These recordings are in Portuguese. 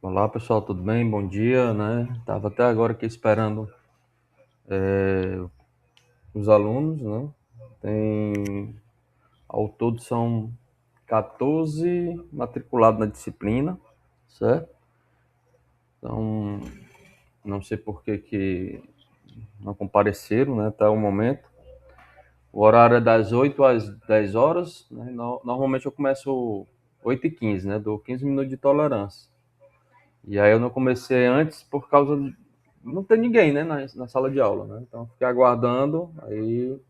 Olá pessoal, tudo bem? Bom dia, né? Tava até agora aqui esperando os alunos, né? Tem, ao todo são 14 matriculados na disciplina, certo? Então, não sei por que não compareceram, né, até o momento. O horário é das 8 às 10 horas, né? Normalmente eu começo 8h15, né? Dou 15 minutos de tolerância. E aí eu não comecei antes por causa de não ter ninguém, né, na sala de aula, né? Então fiquei aguardando, aí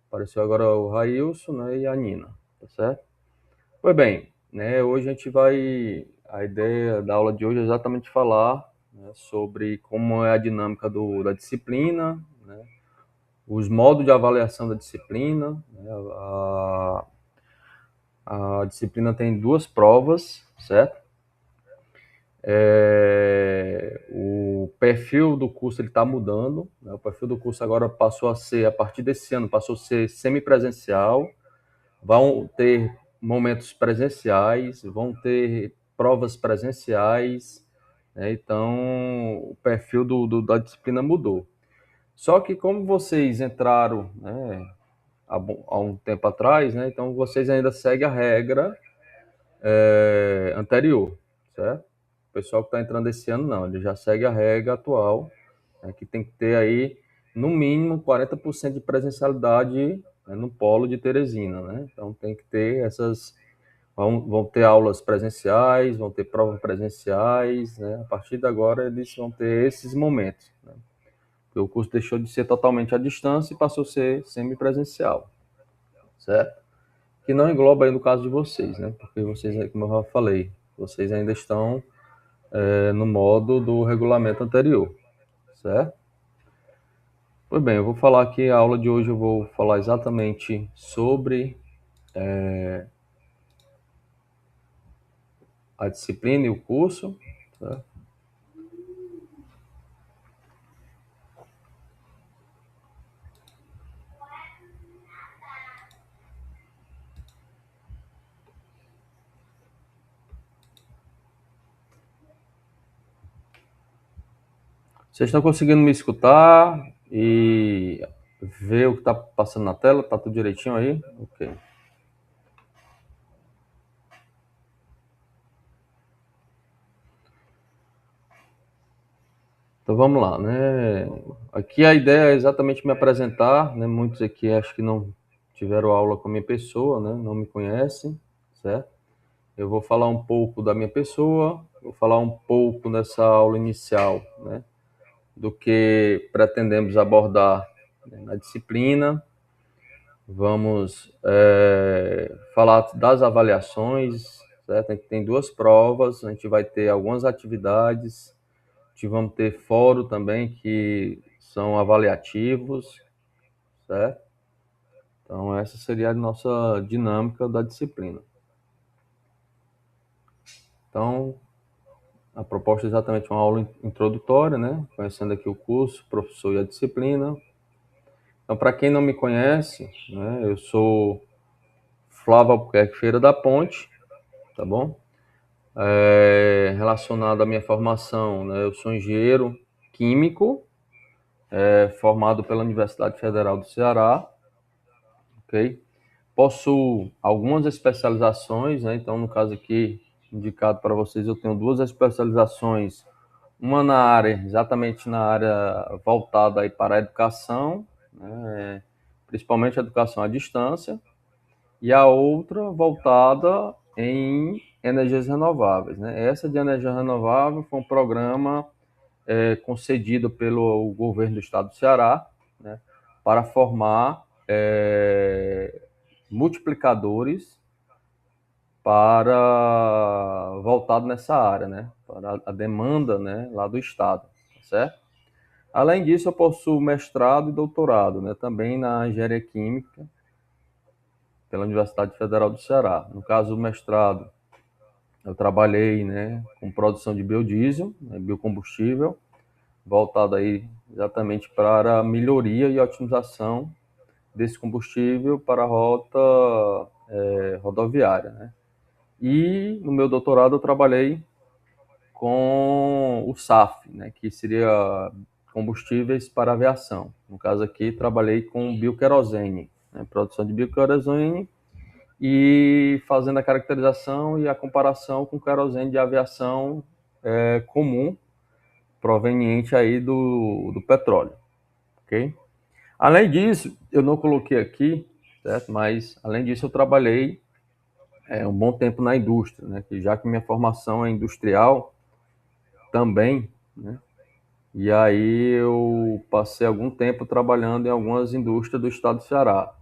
apareceu agora o Railson, né, e a Nina, tá certo? Pois bem, né, hoje a gente vai, a ideia da aula de hoje é exatamente falar, né, sobre como é a dinâmica da disciplina, né, os modos de avaliação da disciplina, né, a disciplina tem duas provas, certo? O perfil do curso ele está mudando, né? O perfil do curso agora passou a ser, a partir desse ano, passou a ser semipresencial. Vão ter momentos presenciais, vão ter provas presenciais, né? Então o perfil da disciplina mudou. Só que como vocês entraram, né, há um tempo atrás, né? Então vocês ainda seguem a regra anterior, certo? O pessoal que está entrando esse ano, não, ele já segue a regra atual, né, que tem que ter aí, no mínimo, 40% de presencialidade, né, no polo de Teresina, né? Então tem que ter essas, vão ter aulas presenciais, vão ter provas presenciais, né? A partir de agora eles vão ter esses momentos, né? Porque o curso deixou de ser totalmente à distância e passou a ser semipresencial, certo? Que não engloba aí no caso de vocês, né? Porque vocês, como eu já falei, vocês ainda estão no modo do regulamento anterior, certo? Pois bem, eu vou falar aqui, a aula de hoje eu vou falar exatamente sobre a disciplina e o curso, certo? Vocês estão conseguindo me escutar e ver o que está passando na tela? Tá tudo direitinho aí? Ok. Então vamos lá, né? Aqui a ideia é exatamente me apresentar, né? Muitos aqui acho que não tiveram aula com a minha pessoa, né? Não me conhecem, certo? Eu vou falar um pouco da minha pessoa, vou falar um pouco nessa aula inicial, né? Do que pretendemos abordar, né, na disciplina. Vamos falar das avaliações, certo? A gente tem duas provas, a gente vai ter algumas atividades, vamos ter fórum também, que são avaliativos, certo? Então, essa seria a nossa dinâmica da disciplina. Então, a proposta é exatamente uma aula introdutória, né? Conhecendo aqui o curso, o professor e a disciplina. Então, para quem não me conhece, né, eu sou Flávio Albuquerque Feira da Ponte, tá bom? Relacionado à minha formação, né, eu sou engenheiro químico, formado pela Universidade Federal do Ceará, ok? Possuo algumas especializações, né? Então, no caso aqui, indicado para vocês, eu tenho duas especializações, uma na área, exatamente na área voltada aí para a educação, né? Principalmente a educação à distância, e a outra voltada em energias renováveis, né? Essa de energia renovável foi um programa concedido pelo governo do estado do Ceará, né, para formar multiplicadores para voltado nessa área, né, para a demanda, né, lá do estado, tá certo? Além disso, eu possuo mestrado e doutorado, né, também na engenharia química pela Universidade Federal do Ceará. No caso, o mestrado, eu trabalhei, né, com produção de biodiesel, né, biocombustível, voltado aí exatamente para a melhoria e otimização desse combustível para a rota rodoviária, né? E no meu doutorado eu trabalhei com o SAF, né, que seria combustíveis para aviação. No caso aqui, trabalhei com bioquerosene, né, produção de bioquerosene e fazendo a caracterização e a comparação com querosene de aviação comum, proveniente aí do petróleo, ok? Além disso, eu não coloquei aqui, certo? Mas além disso eu trabalhei um bom tempo na indústria, né? Que já que minha formação é industrial também, né? E aí eu passei algum tempo trabalhando em algumas indústrias do estado do Ceará.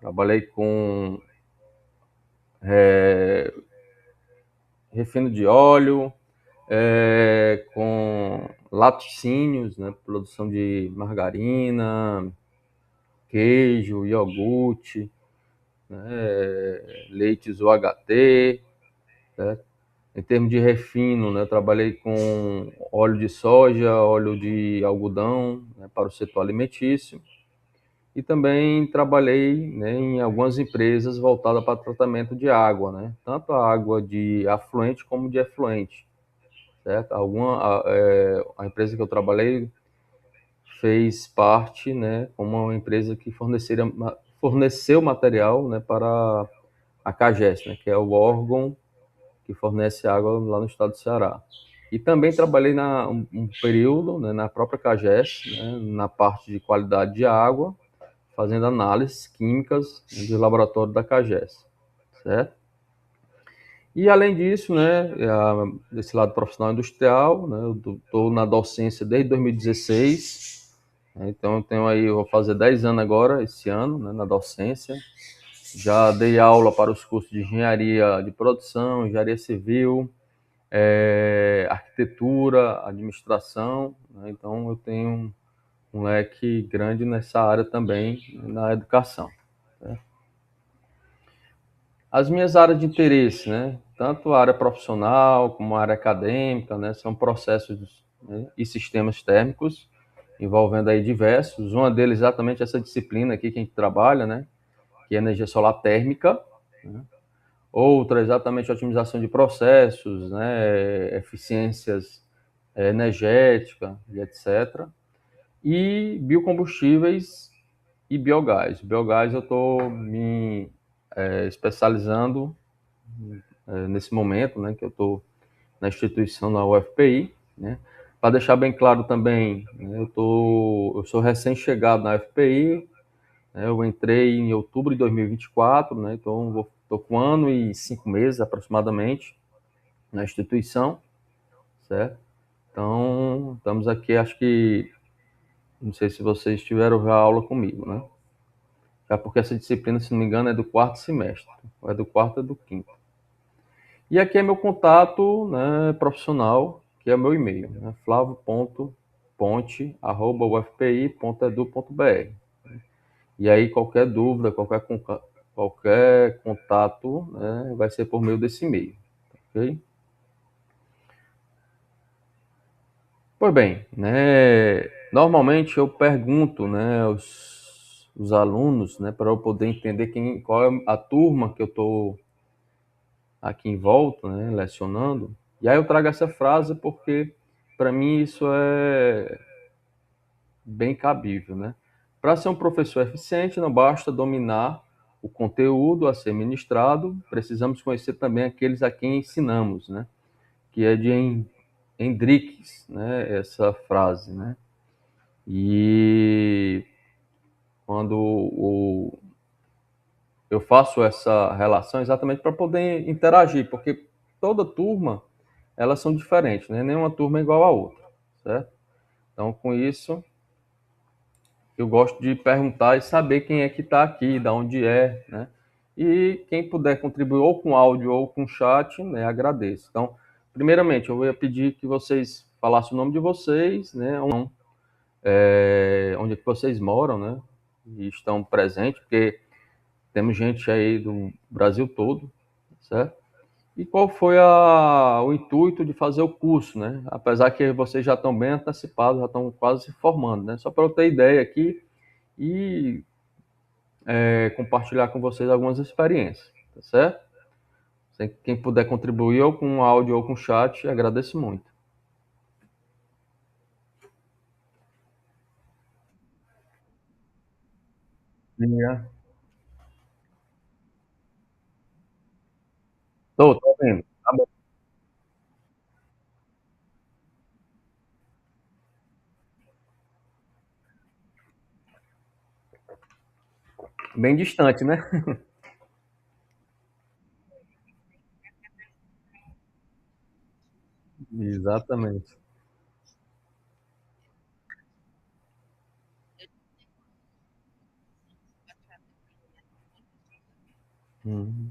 Trabalhei com refino de óleo, com laticínios, né? Produção de margarina, queijo, iogurte, né? Leites UHT, certo? Em termos de refino, né, trabalhei com óleo de soja, óleo de algodão, né, para o setor alimentício. E também trabalhei, né, em algumas empresas voltadas para tratamento de água, né, tanto a água de afluente como de efluente, certo? A empresa que eu trabalhei fez parte, né, como uma empresa que forneceu material, né, para a CAGES, né, que é o órgão que fornece água lá no estado do Ceará. E também trabalhei um período, né, na própria CAGES, né, na parte de qualidade de água, fazendo análises químicas, né, do laboratório da CAGES, certo? E além disso, né, desse lado profissional industrial, né, eu estou na docência desde 2016, né, então eu vou fazer 10 anos agora, esse ano, né, na docência. Já dei aula para os cursos de engenharia de produção, engenharia civil, arquitetura, administração, né? Então eu tenho um leque grande nessa área também, na educação, né? As minhas áreas de interesse, né? Tanto a área profissional como a área acadêmica, né? São processos, né, e sistemas térmicos, envolvendo aí diversos. Uma deles exatamente essa disciplina aqui que a gente trabalha, né? Que é energia solar térmica, né? Outra exatamente a otimização de processos, né? Eficiências energética e etc. E biocombustíveis e biogás. Biogás eu estou me especializando nesse momento, né, que eu estou na instituição na UFPI, né. Para deixar bem claro também, né, eu sou recém-chegado na UFPI, né, eu entrei em outubro de 2024, né, então estou com 1 ano e 5 meses aproximadamente na instituição, certo? Então, estamos aqui, acho que, não sei se vocês tiveram já aula comigo, né? Já porque essa disciplina, se não me engano, é do quarto semestre, ou é do quarto ou do quinto. E aqui é meu contato, né, profissional, que é o meu e-mail, né, flavo.ponte@ufpi.edu.br. E aí qualquer dúvida, qualquer contato, né, vai ser por meio desse e-mail, ok? Pois bem, né, normalmente eu pergunto, né, os alunos, né, para eu poder entender qual é a turma que eu estou aqui em volta, né, lecionando. E aí eu trago essa frase porque, para mim, isso é bem cabível, né? Para ser um professor eficiente, não basta dominar o conteúdo a ser ministrado, precisamos conhecer também aqueles a quem ensinamos, né? Que é de Hendricks, né? Essa frase, né? E quando eu faço essa relação exatamente para poder interagir, porque toda turma elas são diferentes, né? Nenhuma turma é igual a outra, certo? Então, com isso, eu gosto de perguntar e saber quem é que está aqui, da onde é, né? E quem puder contribuir ou com áudio ou com chat, né? Agradeço. Então, primeiramente, eu ia pedir que vocês falassem o nome de vocês, né? Onde é que vocês moram, né? E estão presentes, porque temos gente aí do Brasil todo, certo? E qual foi o intuito de fazer o curso, né? Apesar que vocês já estão bem antecipados, já estão quase se formando, né? Só para eu ter ideia aqui e compartilhar com vocês algumas experiências, tá certo? Quem puder contribuir ou com áudio ou com chat, agradeço muito. Yeah. Tô vendo. Tá bom. Bem distante, né? Exatamente. Uhum.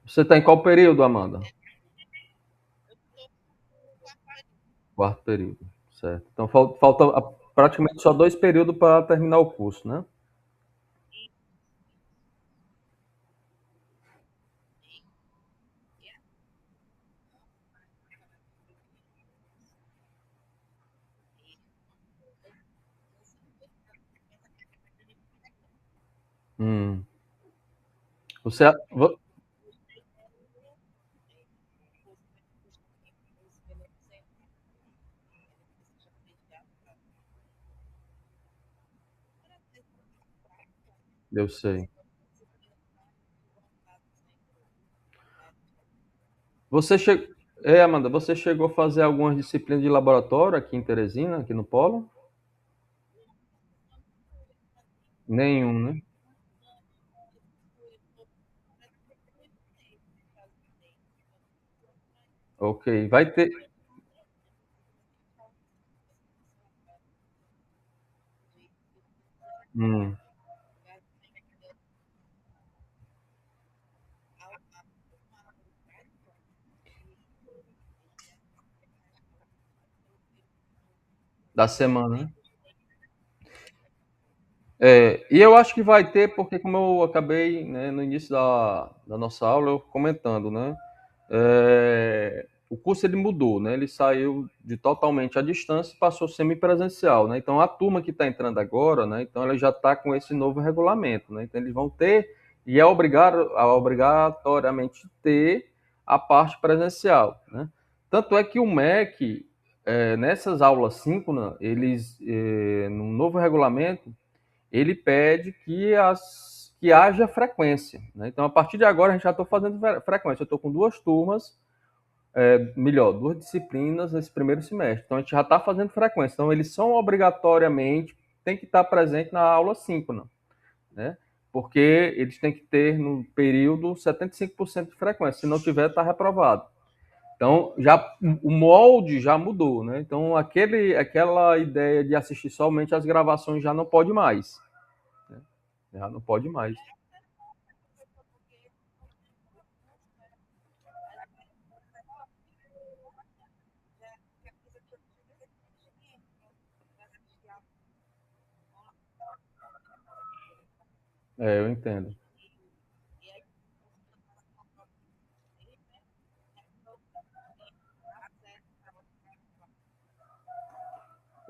Você está em qual período, Amanda? Quarto período, certo. Então falta praticamente só 2 períodos para terminar o curso, né? Hum. Você, eu sei. Você che... Amanda, você chegou a fazer algumas disciplinas de laboratório aqui em Teresina, aqui no Polo? Nenhum, né? Ok. Vai ter. Hum. Da semana, né? E eu acho que vai ter, porque como eu acabei, né, no início da nossa aula, eu comentando, né? O curso ele mudou, né? Ele saiu de totalmente à distância e passou semipresencial, né? Então a turma que está entrando agora, né? Então ela já está com esse novo regulamento, né? Então eles vão ter e é obrigatoriamente ter a parte presencial, né? Tanto é que o MEC nessas aulas síncronas, eles no novo regulamento ele pede que haja frequência, né? Então, a partir de agora, a gente já está fazendo frequência. Eu estou com 2 turmas, melhor, 2 disciplinas nesse primeiro semestre. Então, a gente já está fazendo frequência. Então, eles são obrigatoriamente, tem que estar presente na aula síncrona, né? Porque eles têm que ter no período 75% de frequência. Se não tiver, está reprovado. Então, já o molde já mudou, né? Então, aquela ideia de assistir somente as gravações já não pode mais. Né? Já não pode mais. Eu entendo.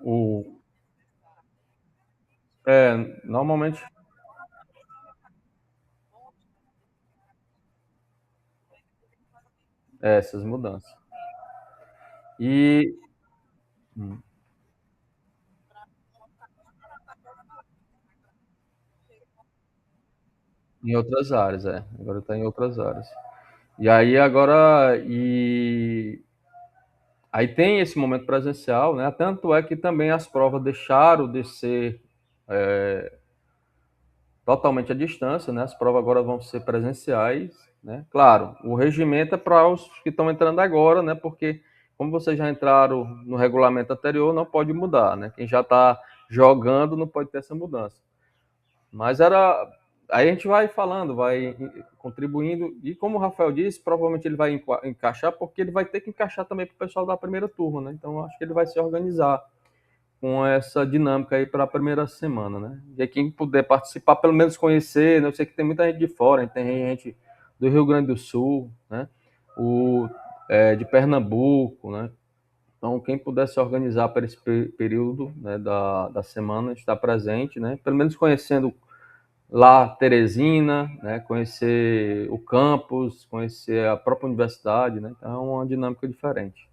O, Normalmente, essas mudanças. E hum, em outras áreas, agora está em outras áreas. E aí agora, aí tem esse momento presencial, né? Tanto é que também as provas deixaram de ser totalmente à distância, né? As provas agora vão ser presenciais, né? Claro, o regimento é para os que estão entrando agora, né? Porque como vocês já entraram no regulamento anterior, não pode mudar, né? Quem já está jogando não pode ter essa mudança. Mas era. Aí a gente vai falando, vai contribuindo, e como o Rafael disse, provavelmente ele vai encaixar, porque ele vai ter que encaixar também para o pessoal da primeira turma, né? Então acho que ele vai se organizar com essa dinâmica aí para a primeira semana, né? E aí quem puder participar, pelo menos conhecer, né? Eu sei que tem muita gente de fora, tem gente do Rio Grande do Sul, né? O, de Pernambuco, né? Então, quem puder se organizar para esse período, né, da semana, estar presente, né? Pelo menos conhecendo lá Teresina, né, conhecer o campus, conhecer a própria universidade, né, então é uma dinâmica diferente,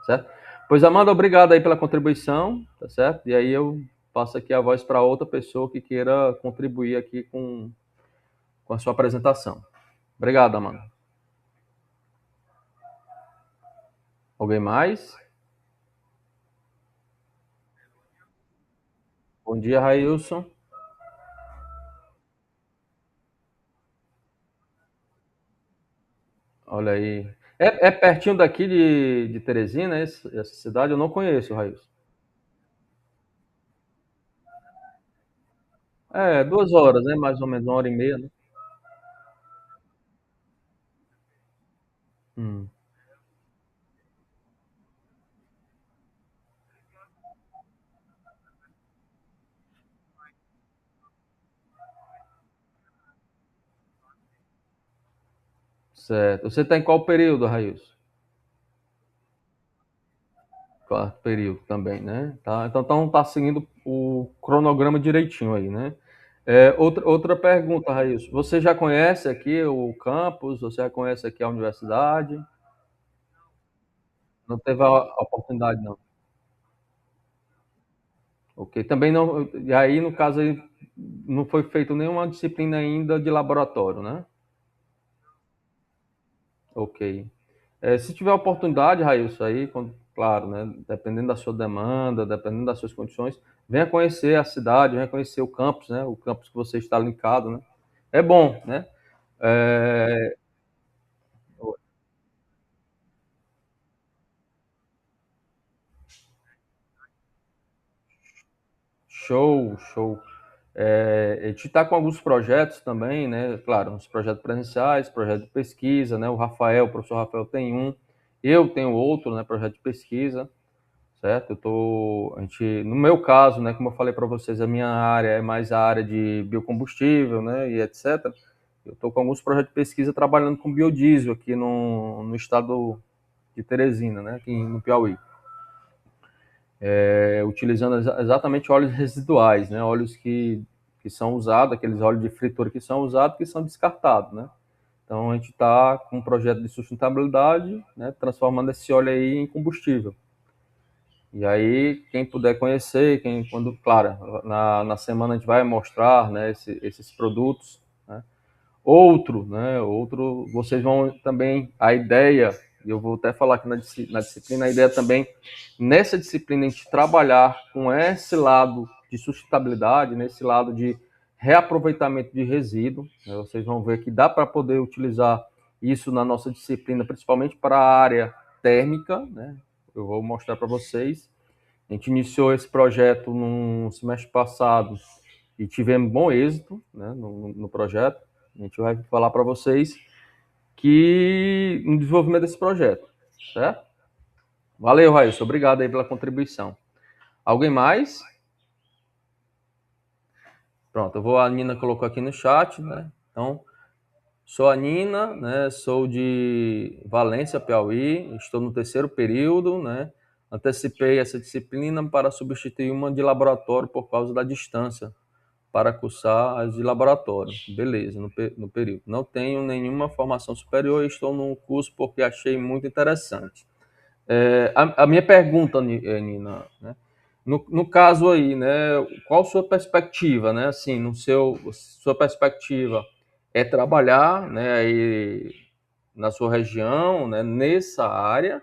certo? Pois, Amanda, obrigado aí pela contribuição, tá certo? E aí eu passo aqui a voz para outra pessoa que queira contribuir aqui com a sua apresentação. Obrigado, Amanda. Alguém mais? Bom dia, Railson. Olha aí. É pertinho daqui de Teresina, essa cidade? Eu não conheço, Railson. É, 2 horas, né? Mais ou menos 1 hora e meia, né? Hum, certo. Você está em qual período, Railson? Quarto período também, né? Tá, então tá seguindo o cronograma direitinho aí, né? Outra pergunta, Railson. Você já conhece aqui o campus? Você já conhece aqui a universidade? Não teve a oportunidade, não. Ok. Também não. E aí, no caso, aí, não foi feito nenhuma disciplina ainda de laboratório, né? Ok. Se tiver oportunidade, Railson, aí, claro, né? Dependendo da sua demanda, dependendo das suas condições, venha conhecer a cidade, venha conhecer o campus, né? O campus que você está linkado, né? É bom, né? É, show, show. A gente está com alguns projetos também, né? Claro, uns projetos presenciais, projeto de pesquisa, né? O professor Rafael tem um, eu tenho outro, né? Projeto de pesquisa, certo? No meu caso, né? Como eu falei para vocês, a minha área é mais a área de biocombustível, né? E etc. Eu estou com alguns projetos de pesquisa trabalhando com biodiesel aqui no estado de Teresina, né? Aqui no Piauí. Utilizando exatamente óleos residuais, né? Óleos que são usados, aqueles óleos de fritura que são usados, que são descartados, né? Então a gente está com um projeto de sustentabilidade, né? Transformando esse óleo aí em combustível. E aí, quem puder conhecer, claro, na semana a gente vai mostrar, né, esses produtos, né? Outro, vocês vão também, a ideia, e eu vou até falar aqui na disciplina, a ideia também, nessa disciplina, a gente trabalhar com esse lado de sustentabilidade, nesse lado de reaproveitamento de resíduo, né? Vocês vão ver que dá para poder utilizar isso na nossa disciplina, principalmente para a área térmica, né? Eu vou mostrar para vocês. A gente iniciou esse projeto no semestre passado e tivemos bom êxito, né, no projeto. A gente vai falar para vocês que no desenvolvimento desse projeto, certo? Valeu, Raíssa. Obrigado aí pela contribuição. Alguém mais? Pronto, a Nina colocou aqui no chat, né? Então, sou a Nina, né? Sou de Valência, Piauí. Estou no terceiro período, né? Antecipei essa disciplina para substituir uma de laboratório por causa da distância para cursar as de laboratório. Beleza, no período. Não tenho nenhuma formação superior e estou num curso porque achei muito interessante. A minha pergunta, Nina, né? No caso aí, né? Qual sua perspectiva, né? Assim, sua perspectiva é trabalhar, né? Aí na sua região, né? Nessa área,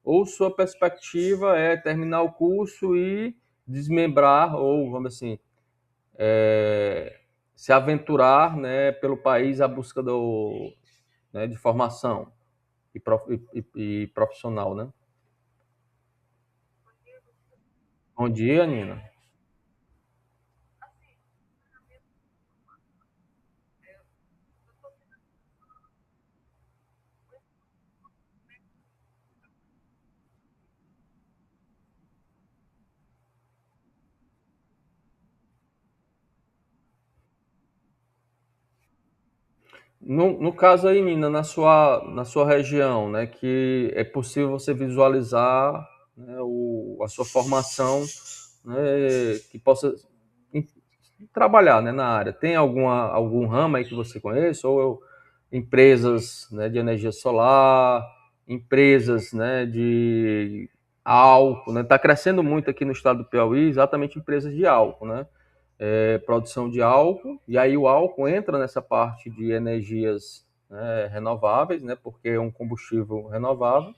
ou sua perspectiva é terminar o curso e desmembrar, ou vamos assim, se aventurar, né, pelo país à busca né, de formação e profissional, né? Bom dia, Nina. No caso aí, Nina, na sua região, né, que é possível você visualizar, né, a sua formação, né, que possa trabalhar, né, na área. Tem algum ramo aí que você conhece? Ou empresas, né, de energia solar, empresas, né, de álcool, né? Está crescendo muito aqui no estado do Piauí, exatamente empresas de álcool, né? Produção de álcool, e aí o álcool entra nessa parte de energias, né, renováveis, né, porque é um combustível renovável,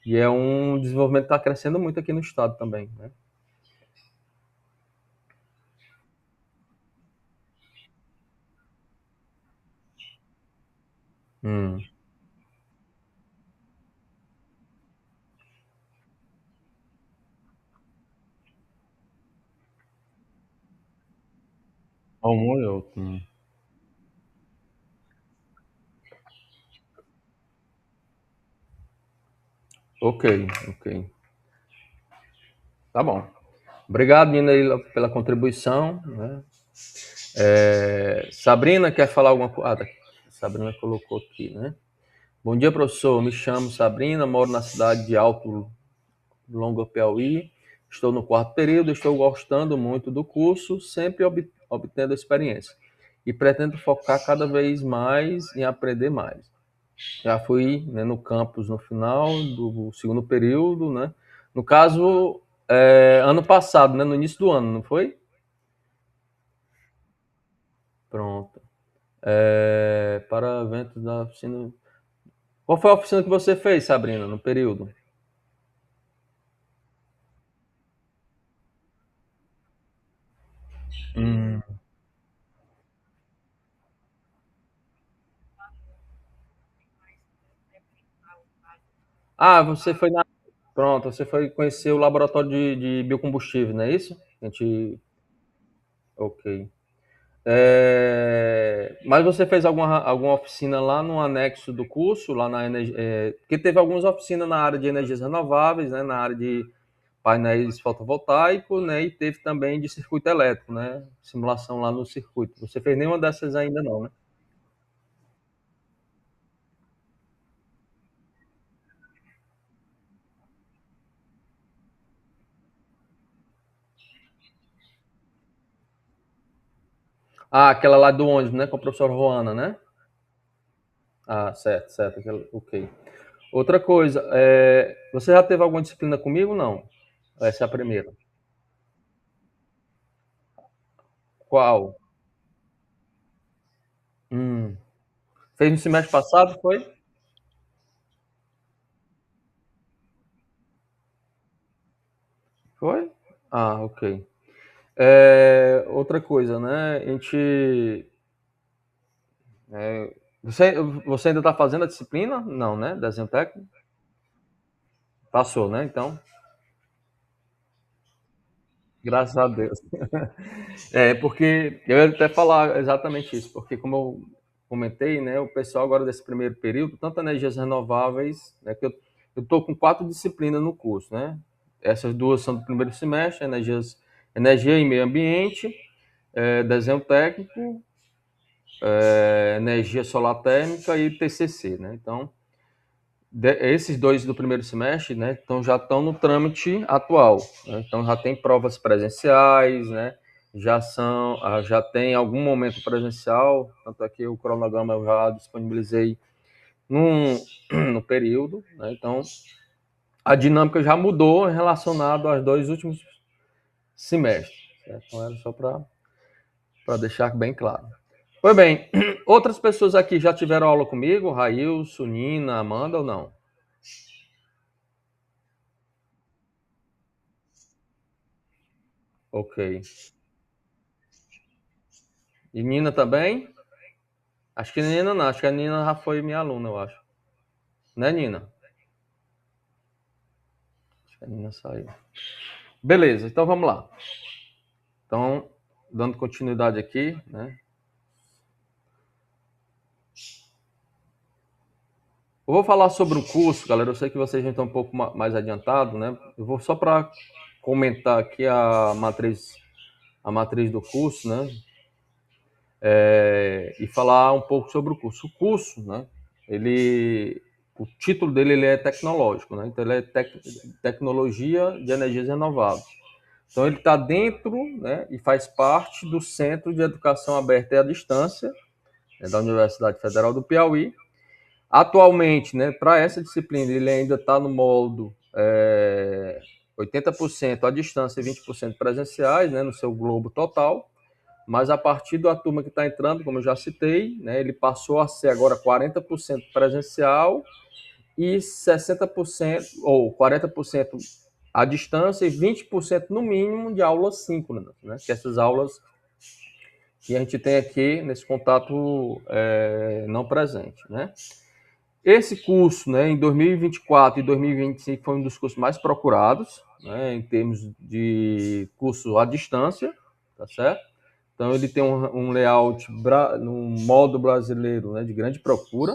e é um desenvolvimento que está crescendo muito aqui no estado também, né? Hum. Um e outro. Ok, ok. Tá bom. Obrigado, Nina, aí, pela contribuição, né? Sabrina, quer falar alguma coisa? Ah, tá aqui. Sabrina colocou aqui, né? Bom dia, professor. Me chamo Sabrina, moro na cidade de Alto Longo Piauí. Estou no quarto período, estou gostando muito do curso, sempre obtendo experiência. E pretendo focar cada vez mais em aprender mais. Já fui, né, no campus no final do segundo período, né? No caso, ano passado, né, no início do ano, não foi? Pronto. Para eventos da oficina. Qual foi a oficina que você fez, Sabrina, no período? Hum. Ah, você foi na. Pronto, você foi conhecer o laboratório de biocombustível, não é isso? A gente. Ok. Mas você fez alguma oficina lá no anexo do curso, lá na energia, porque teve algumas oficinas na área de energias renováveis, né, na área de painéis fotovoltaicos, né, e teve também de circuito elétrico, né, simulação lá no circuito. Você fez nenhuma dessas ainda não, né? Ah, aquela lá do ônibus, né, com a professora Roana, né? Ah, certo, certo, ok. Outra coisa, você já teve alguma disciplina comigo? Não. Essa é a primeira. Qual? Hum. Fez no semestre passado, foi? Foi? Ah, ok. Outra coisa, né? A gente. é, você, você ainda está fazendo a disciplina? Não, né? Desenho técnico? Passou, né? Então, graças a Deus. Porque eu ia até falar exatamente isso, porque como eu comentei, né? O pessoal agora desse primeiro período, tanto energias renováveis, né? Que eu tô com 4 disciplinas no curso, né? Essas duas são do primeiro semestre, energia e meio ambiente, desenho técnico, energia solar térmica e TCC, né? Então, esses dois do primeiro semestre, né, então já estão no trâmite atual, né? Então já tem provas presenciais, né? Já tem algum momento presencial, tanto é que o cronograma eu já disponibilizei num, no período, né? Então a dinâmica já mudou relacionado aos dois últimos semestres, certo? Então era só para deixar bem claro. Pois bem, outras pessoas aqui já tiveram aula comigo, Railson, Nina, Amanda ou não? Ok. E Nina também? Acho que Nina não, acho que a Nina já foi minha aluna, eu acho. Né, Nina? Acho que a Nina saiu. Beleza, então vamos lá. Então, dando continuidade aqui, né? Eu vou falar sobre o curso, galera. Eu sei que vocês já estão um pouco mais adiantados, né? Eu vou só para comentar aqui a matriz do curso, né? E falar um pouco sobre o curso. O curso, né? O título dele ele é tecnológico, né? Então ele é tecnologia de energias renováveis. Então, ele está dentro, né, e faz parte do Centro de Educação Aberta e à Distância, né, da Universidade Federal do Piauí. Atualmente, né, para essa disciplina, ele ainda está no moldo 80% à distância e 20% presenciais, né, no seu globo total. Mas a partir da turma que está entrando, como eu já citei, né, ele passou a ser agora 40% presencial e 60% ou 40% à distância e 20% no mínimo de aulas síncronas, né? Que essas aulas que a gente tem aqui nesse contato não presente, né? Esse curso, né, em 2024 e 2025 foi um dos cursos mais procurados, né, em termos de curso à distância, tá certo? Então ele tem um layout no modo brasileiro, né, de grande procura,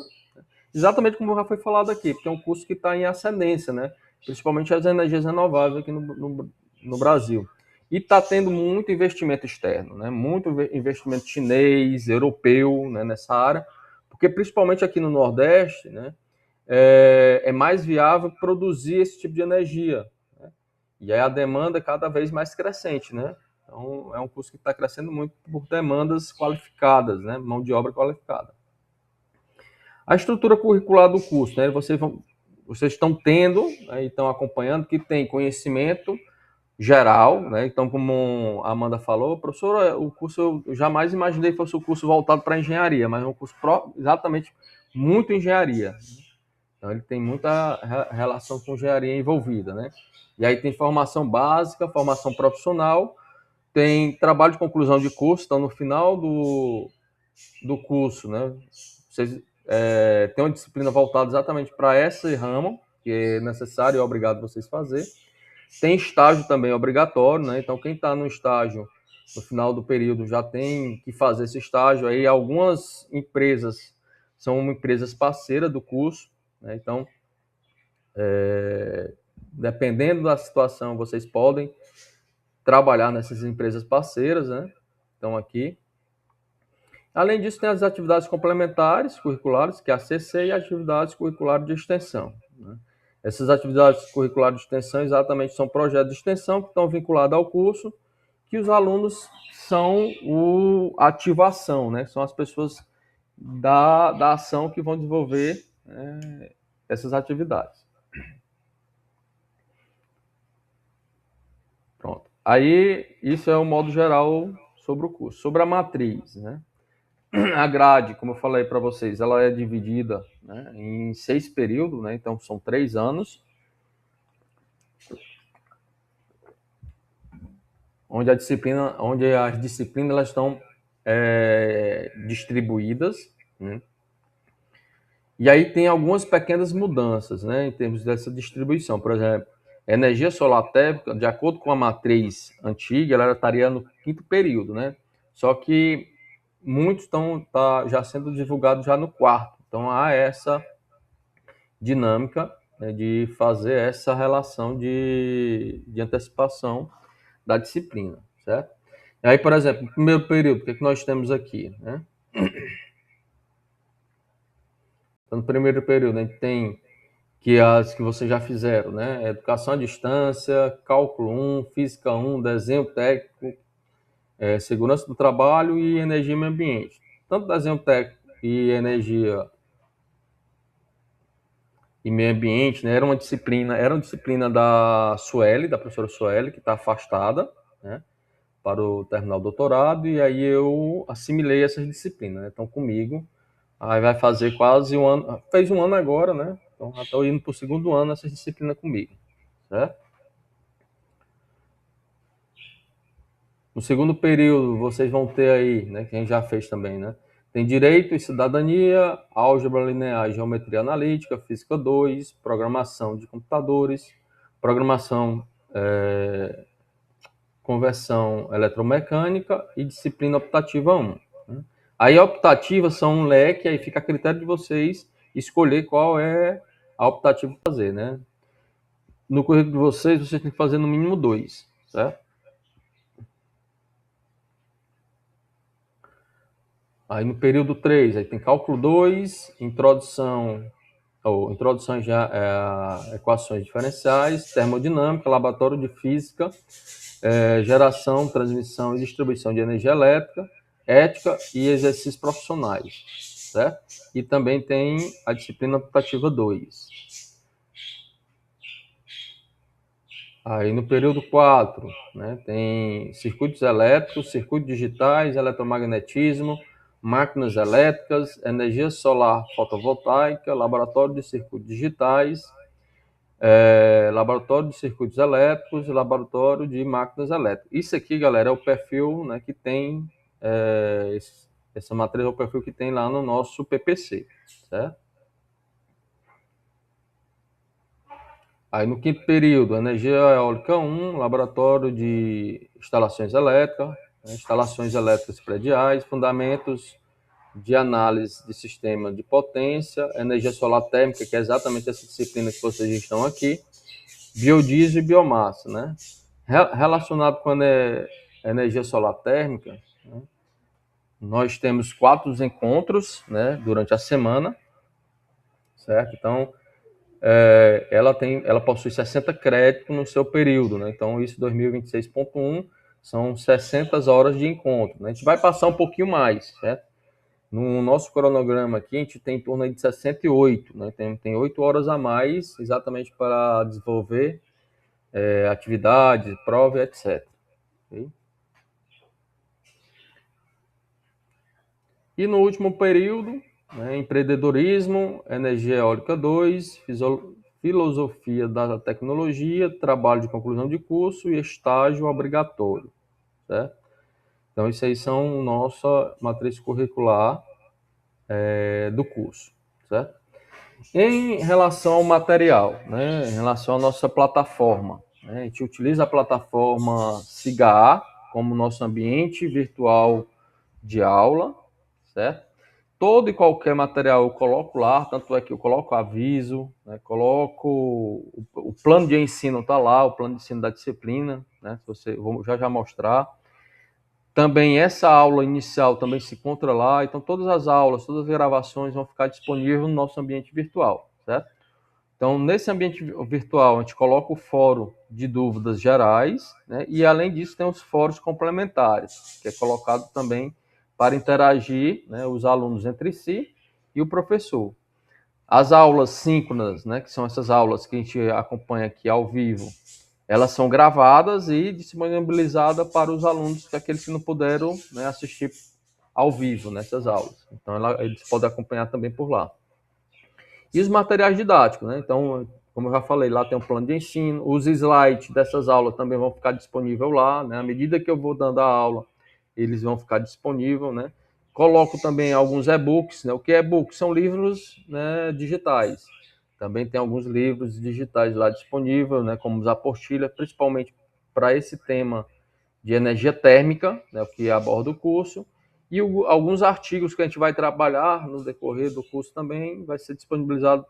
exatamente como já foi falado aqui, porque é um curso que está em ascendência, né? Principalmente as energias renováveis aqui no Brasil. E está tendo muito investimento externo, né? Muito investimento chinês, europeu, né, nessa área, porque principalmente aqui no Nordeste, né, é mais viável produzir esse tipo de energia, né? E aí a demanda é cada vez mais crescente, né? Então é um curso que está crescendo muito por demandas qualificadas, né? Mão de obra qualificada. A estrutura curricular do curso, né? Vocês estão tendo, né, e estão acompanhando, que tem conhecimento geral, né? Então, como a Amanda falou, professora, o curso eu jamais imaginei que fosse um curso voltado para engenharia, mas é um curso exatamente muito engenharia. Então, ele tem muita relação com engenharia envolvida, né? E aí tem formação básica, formação profissional, tem trabalho de conclusão de curso, então no final do curso, né? Vocês têm uma disciplina voltada exatamente para esse ramo, que é necessário e é obrigado vocês fazer. Tem estágio também obrigatório, né? Então, quem está no estágio no final do período já tem que fazer esse estágio. Aí, algumas empresas são empresas parceiras do curso, né? Então, dependendo da situação, vocês podem trabalhar nessas empresas parceiras, né? Estão aqui. Além disso, tem as atividades complementares curriculares, que é a CC, e atividades curriculares de extensão, né? Essas atividades curriculares de extensão exatamente são projetos de extensão que estão vinculados ao curso, que os alunos são a ativação, né? São as pessoas da ação que vão desenvolver essas atividades. Pronto. Aí, isso é o modo geral sobre o curso. Sobre a matriz, né? A grade, como eu falei para vocês, ela é dividida, né, em 6 períodos, né? Então são 3 anos, onde as disciplinas elas estão distribuídas, né? E aí tem algumas pequenas mudanças, né, em termos dessa distribuição. Por exemplo, energia solar térmica, de acordo com a matriz antiga, ela estaria no 5º período, né? Só que muitos estão já sendo divulgados já no 4º. Então há essa dinâmica, né, de fazer essa relação de antecipação da disciplina, certo? E aí, por exemplo, no primeiro período, o que nós temos aqui, né? Então, no primeiro período, a gente tem que as que vocês já fizeram, né? Educação à distância, cálculo 1, física 1, desenho técnico, segurança do trabalho e energia e meio ambiente. Tanto desenho técnico e energia e meio ambiente, né? Era uma disciplina da Sueli, da professora Sueli, que está afastada, né, para o terminar o doutorado, e aí eu assimilei essas disciplinas, né? Então, comigo, aí vai fazer quase um ano, fez um ano agora, né? Então, já estou indo para o 2º ano essa disciplina comigo, certo? No 2º período, vocês vão ter aí, né, que a gente já fez também, né? Tem Direito e Cidadania, Álgebra Linear e Geometria Analítica, Física 2, Programação de Computadores, Programação, Conversão Eletromecânica e Disciplina Optativa 1. Né? Aí a optativa são um leque, aí fica a critério de vocês escolher qual é a optativa a fazer, né? No currículo de vocês têm que fazer no mínimo 2, certo? Aí no período 3, aí tem cálculo 2, introdução ou introdução a equações diferenciais, termodinâmica, laboratório de física, geração, transmissão e distribuição de energia elétrica, ética e exercícios profissionais, certo? E também tem a disciplina optativa 2. Aí no período 4, né, tem circuitos elétricos, circuitos digitais, eletromagnetismo, máquinas elétricas, energia solar fotovoltaica, laboratório de circuitos digitais, laboratório de circuitos elétricos e laboratório de máquinas elétricas. Isso aqui, galera, é o perfil, né, que tem, essa matriz é o perfil que tem lá no nosso PPC, certo? Aí no quinto período, energia eólica 1, laboratório de instalações elétricas, né, instalações elétricas prediais, fundamentos de análise de sistema de potência, energia solar térmica, que é exatamente essa disciplina que vocês estão aqui, biodiesel e biomassa, né? Relacionado com a energia solar térmica, né, nós temos 4 encontros, né, durante a semana, certo? Então, ela possui 60 créditos no seu período, né? Então, isso 2026.1 são 60 horas de encontro, né? A gente vai passar um pouquinho mais, certo? No nosso cronograma aqui, a gente tem em torno de 68, né? Tem 8 horas a mais, exatamente para desenvolver atividades, prova, etc. Okay? E no último período, né, empreendedorismo, energia eólica 2, filosofia da tecnologia, trabalho de conclusão de curso e estágio obrigatório, certo? Então, isso aí são nossa matriz curricular do curso, certo? Em relação ao material, né, em relação à nossa plataforma, né, a gente utiliza a plataforma SIGA como nosso ambiente virtual de aula, certo? Todo e qualquer material eu coloco lá, tanto é que eu coloco aviso, né, coloco o plano de ensino está lá, o plano de ensino da disciplina, né, vou já mostrar. Também essa aula inicial também se encontra lá, então todas as aulas, todas as gravações vão ficar disponíveis no nosso ambiente virtual, certo? Então, nesse ambiente virtual, a gente coloca o fórum de dúvidas gerais, né? E além disso, tem os fóruns complementares, que é colocado também para interagir, né, os alunos entre si e o professor. As aulas síncronas, né, que são essas aulas que a gente acompanha aqui ao vivo, elas são gravadas e disponibilizadas para os alunos, aqueles que não puderam, né, assistir ao vivo nessas aulas. Então, eles podem acompanhar também por lá. E os materiais didáticos, né? Então, como eu já falei, lá tem um plano de ensino, os slides dessas aulas também vão ficar disponíveis lá, né? À medida que eu vou dando a aula, eles vão ficar disponíveis, né? Coloco também alguns e-books, né? O que é e-book? São livros, né, digitais. Também tem alguns livros digitais lá disponíveis, né, como as apostilas, principalmente para esse tema de energia térmica, né, que aborda o curso, e alguns artigos que a gente vai trabalhar no decorrer do curso também vai ser disponibilizado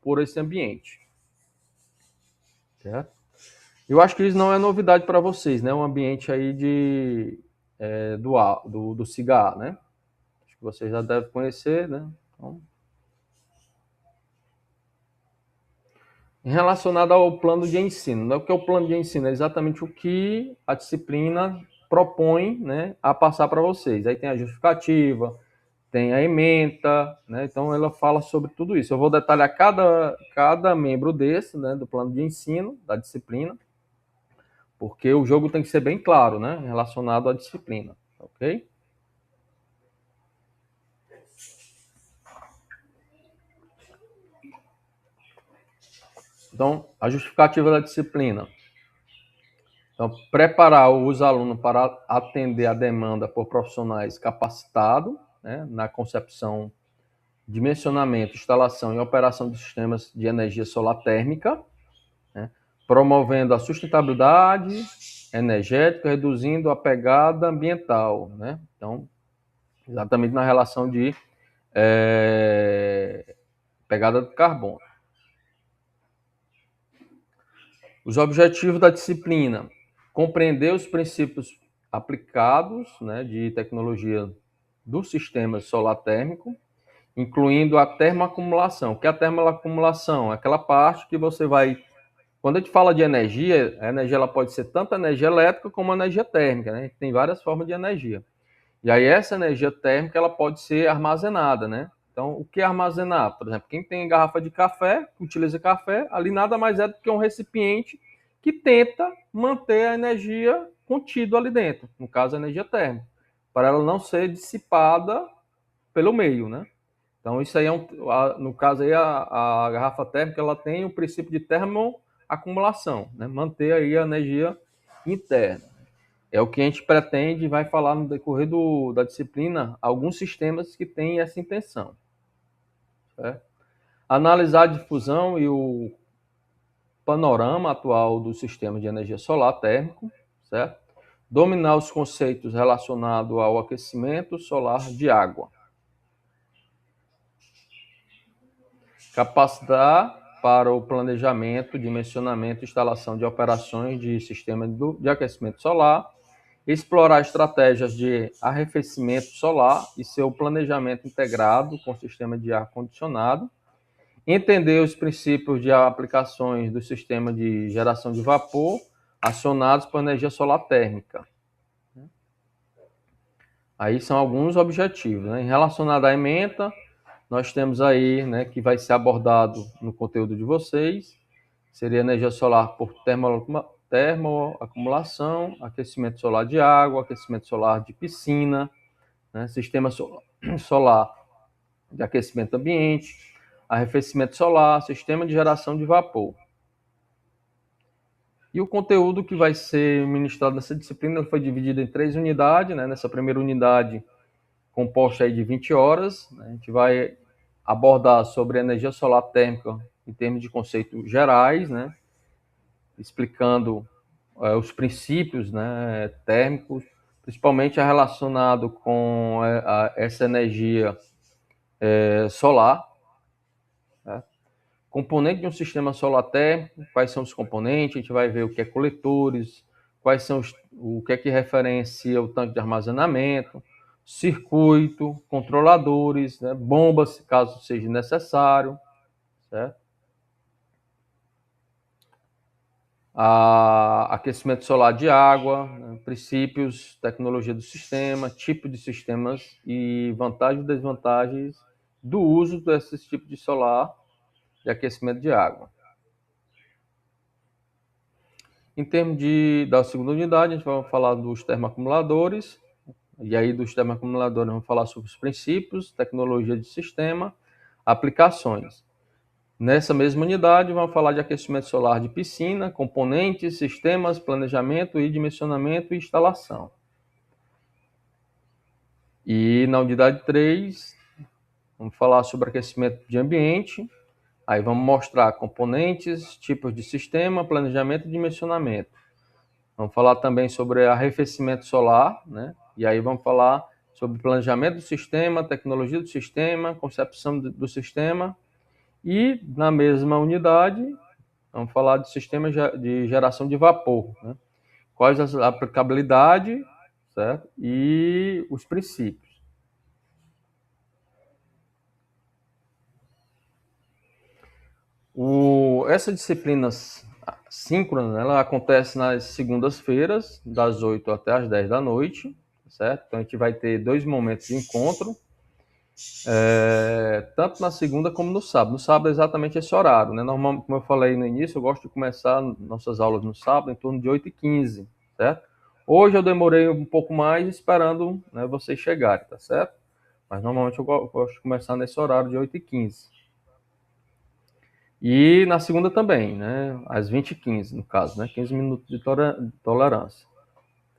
por esse ambiente. Certo? Eu acho que isso não é novidade para vocês, né? Um ambiente aí do SIGA, né? Acho que vocês já devem conhecer, né? Então, relacionado ao plano de ensino, né? O que é o plano de ensino? É exatamente o que a disciplina propõe, né, a passar para vocês. Aí tem a justificativa, tem a ementa, né? Então ela fala sobre tudo isso. Eu vou detalhar cada membro desse, né, do plano de ensino, da disciplina, porque o jogo tem que ser bem claro, né, relacionado à disciplina, ok? Então, a justificativa da disciplina. Então, preparar os alunos para atender a demanda por profissionais capacitados, né, na concepção, dimensionamento, instalação e operação de sistemas de energia solar térmica, né, promovendo a sustentabilidade energética, reduzindo a pegada ambiental, né? Então, exatamente na relação de pegada de carbono. Os objetivos da disciplina: compreender os princípios aplicados, né, de tecnologia do sistema solar térmico, incluindo a termoacumulação. O que é a termoacumulação? Aquela parte que você vai... Quando a gente fala de energia, a energia ela pode ser tanto energia elétrica como energia térmica, né? Tem várias formas de energia. E aí essa energia térmica ela pode ser armazenada, né? Então, o que é armazenar? Por exemplo, quem tem garrafa de café, utiliza café, ali nada mais é do que um recipiente que tenta manter a energia contida ali dentro, no caso a energia térmica, para ela não ser dissipada pelo meio, né? Então, isso aí é no caso aí a garrafa térmica ela tem o princípio de termoacumulação, né? Manter aí a energia interna. É o que a gente pretende e vai falar no decorrer da disciplina alguns sistemas que têm essa intenção. Certo? Analisar a difusão e o panorama atual do sistema de energia solar térmico, certo? Dominar os conceitos relacionados ao aquecimento solar de água. Capacitar para o planejamento, dimensionamento e instalação de operações de sistema de aquecimento solar, explorar estratégias de arrefecimento solar e seu planejamento integrado com o sistema de ar-condicionado, entender os princípios de aplicações do sistema de geração de vapor acionados por energia solar térmica. Aí são alguns objetivos, né? Relacionado à ementa, nós temos aí, né, que vai ser abordado no conteúdo de vocês, seria energia solar por termoacumulação, aquecimento solar de água, aquecimento solar de piscina, né, sistema solar de aquecimento ambiente, arrefecimento solar, sistema de geração de vapor. E o conteúdo que vai ser ministrado nessa disciplina foi dividido em 3 unidades, né? Nessa primeira unidade, composta aí de 20 horas, né? A gente vai abordar sobre energia solar térmica em termos de conceitos gerais, né? Explicando os princípios, né, térmicos, principalmente relacionado com essa energia solar. Né? Componente de um sistema solar térmico, quais são os componentes, a gente vai ver o que é coletores, quais são o que é que referencia o tanque de armazenamento, circuito, controladores, né, bombas, caso seja necessário, certo? Aquecimento solar de água, né, princípios, tecnologia do sistema, tipo de sistemas e vantagens e desvantagens do uso desses tipos de solar de aquecimento de água. Em termos da segunda unidade, a gente vai falar dos termoacumuladores, e aí dos termoacumuladores vamos falar sobre os princípios, tecnologia de sistema, aplicações. Nessa mesma unidade, vamos falar de aquecimento solar de piscina, componentes, sistemas, planejamento e dimensionamento e instalação. E na unidade 3, vamos falar sobre aquecimento de ambiente, aí vamos mostrar componentes, tipos de sistema, planejamento e dimensionamento. Vamos falar também sobre arrefecimento solar, né? E aí vamos falar sobre planejamento do sistema, tecnologia do sistema, concepção do sistema. E na mesma unidade, vamos falar de sistema de geração de vapor, né? Quais as aplicabilidades, certo? E os princípios. Essa disciplina síncrona, ela acontece nas segundas-feiras, das 8 até as 10 da noite, certo? Então a gente vai ter 2 momentos de encontro, tanto na segunda como no sábado. No sábado é exatamente esse horário, né? Normalmente, como eu falei no início, eu gosto de começar nossas aulas no sábado em torno de 8h15, certo? Hoje eu demorei um pouco mais esperando, né, vocês chegarem, tá certo? Mas normalmente eu gosto de começar nesse horário de 8h15. E na segunda também, né? Às 20h15, no caso, né? 15 minutos de tolerância.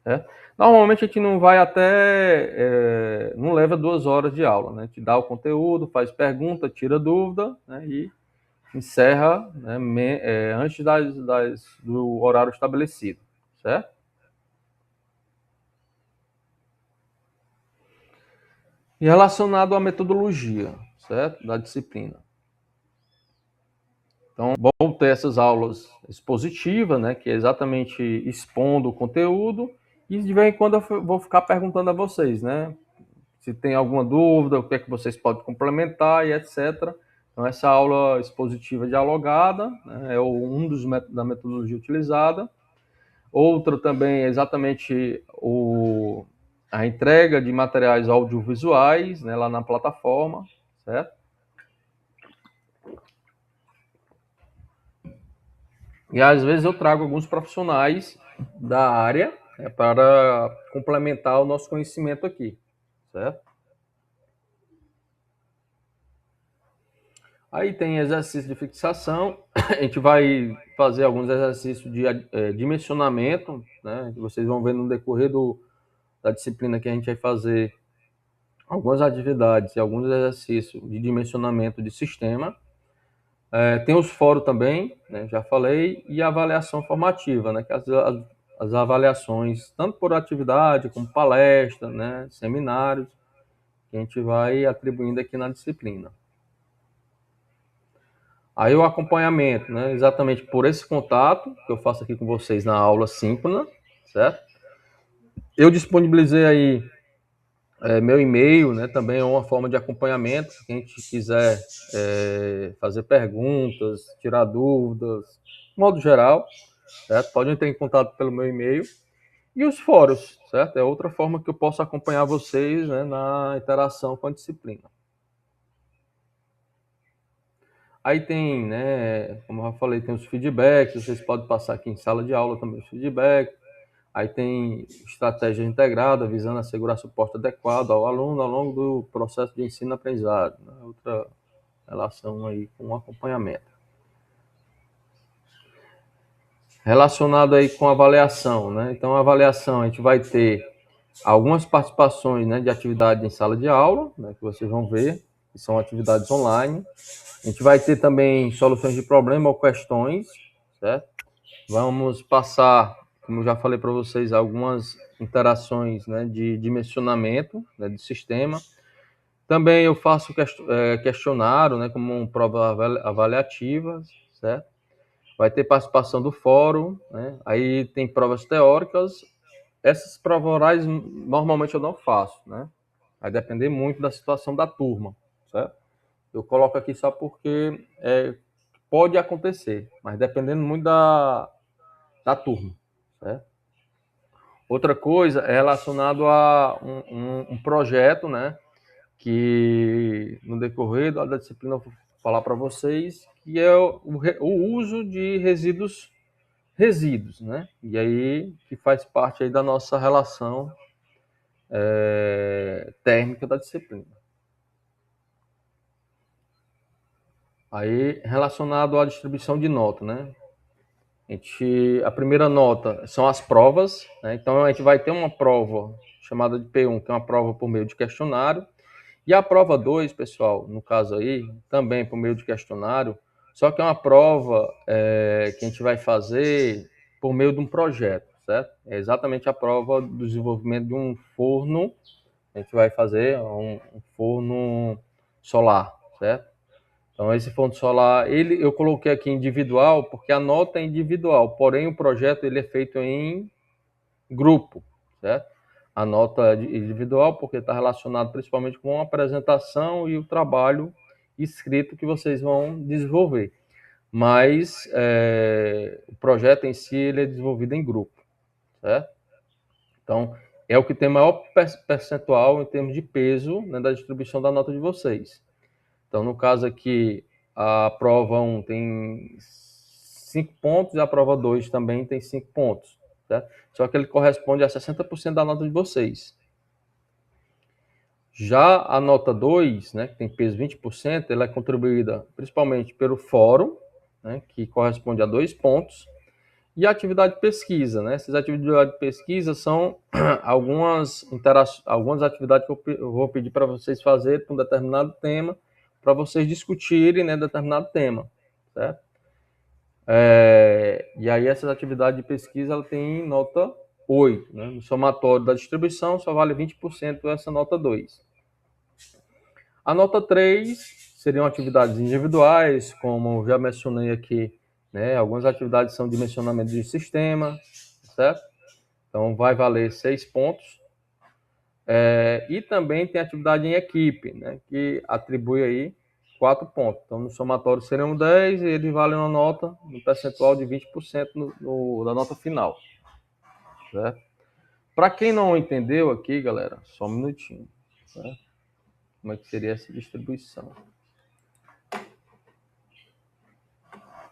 Certo? Normalmente a gente não vai até... não leva 2 horas de aula, né? A gente dá o conteúdo, faz pergunta, tira dúvida, né? E encerra, né, antes do horário estabelecido, certo? E relacionado à metodologia, certo? Da disciplina. Então, vão ter essas aulas expositivas, né, que é exatamente expondo o conteúdo, e de vez em quando eu vou ficar perguntando a vocês, né, se tem alguma dúvida, o que é que vocês podem complementar e etc. Então, essa aula expositiva dialogada, né, é um dos métodos da metodologia utilizada. Outra também é exatamente a entrega de materiais audiovisuais, né, lá na plataforma, certo? E às vezes eu trago alguns profissionais da área, né, para complementar o nosso conhecimento aqui, certo? Aí tem exercício de fixação, a gente vai fazer alguns exercícios de dimensionamento, né? Vocês vão ver no decorrer da disciplina que a gente vai fazer algumas atividades e alguns exercícios de dimensionamento de sistema. Tem os fóruns também, né, já falei, e a avaliação formativa, né, que as avaliações, tanto por atividade como palestra, né, seminários, que a gente vai atribuindo aqui na disciplina. Aí o acompanhamento, né, exatamente por esse contato que eu faço aqui com vocês na aula síncrona, certo? Eu disponibilizei aí meu e-mail, né, também é uma forma de acompanhamento, se quem quiser fazer perguntas, tirar dúvidas, de modo geral, certo? Pode entrar em contato pelo meu e-mail. E os fóruns, certo? É outra forma que eu posso acompanhar vocês, né, na interação com a disciplina. Aí tem, né, como eu já falei, tem os feedbacks, vocês podem passar aqui em sala de aula também os feedbacks. Aí tem estratégia integrada, visando assegurar suporte adequado ao aluno ao longo do processo de ensino-aprendizado. Né? Outra relação aí com o acompanhamento. Relacionado aí com a avaliação, né? Então, a avaliação, a gente vai ter algumas participações, né, de atividade em sala de aula, né, que vocês vão ver, que são atividades online. A gente vai ter também soluções de problema ou questões, certo? Vamos passar, como eu já falei para vocês, algumas interações, né, de dimensionamento, né, de sistema. Também eu faço questionário, né, como prova avaliativa, certo? Vai ter participação do fórum, né? Aí tem provas teóricas. Essas provas orais normalmente eu não faço, né? Vai depender muito da situação da turma, certo? Eu coloco aqui só porque pode acontecer, mas dependendo muito da turma, certo? Outra coisa é relacionado a um projeto, né? Que no decorrer da disciplina eu vou falar para vocês, que é o uso de resíduos, né? E aí que faz parte aí da nossa relação térmica da disciplina. Aí relacionado à distribuição de nota, né? A primeira nota são as provas, né? Então a gente vai ter uma prova chamada de P1, que é uma prova por meio de questionário, e a prova 2, pessoal, no caso aí, também por meio de questionário, só que é uma prova que a gente vai fazer por meio de um projeto, certo? É exatamente a prova do desenvolvimento de um forno, a gente vai fazer um forno solar, certo? Então, esse forno solar, eu coloquei aqui individual, porque a nota é individual, porém o projeto ele é feito em grupo, certo? A nota individual, porque está relacionado principalmente com a apresentação e o trabalho escrito que vocês vão desenvolver. Mas o projeto em si ele é desenvolvido em grupo, certo? Então, é o que tem maior percentual em termos de peso, né, da distribuição da nota de vocês. Então, no caso aqui, a prova 1 tem 5 pontos e a prova 2 também tem 5 pontos. Certo? Só que ele corresponde a 60% da nota de vocês. Já a nota 2, né, que tem peso 20%, ela é contribuída principalmente pelo fórum, né, que corresponde a 2 pontos, e a atividade de pesquisa. Né? Essas atividades de pesquisa são algumas atividades que eu vou pedir para vocês fazerem para um determinado tema, para vocês discutirem, né, determinado tema, certo? E aí essas atividades de pesquisa ela tem nota 8, né? No somatório da distribuição só vale 20% essa nota 2. A nota 3 seriam atividades individuais, como já mencionei aqui, né? Algumas atividades são dimensionamento de sistema, certo? Então vai valer 6 pontos. E também tem atividade em equipe, né, que atribui aí 4 pontos. Então, no somatório seriam 10 e eles valem uma nota, um percentual de 20% da nota final. Certo? Para quem não entendeu aqui, galera, só um minutinho. Certo? Como é que seria essa distribuição?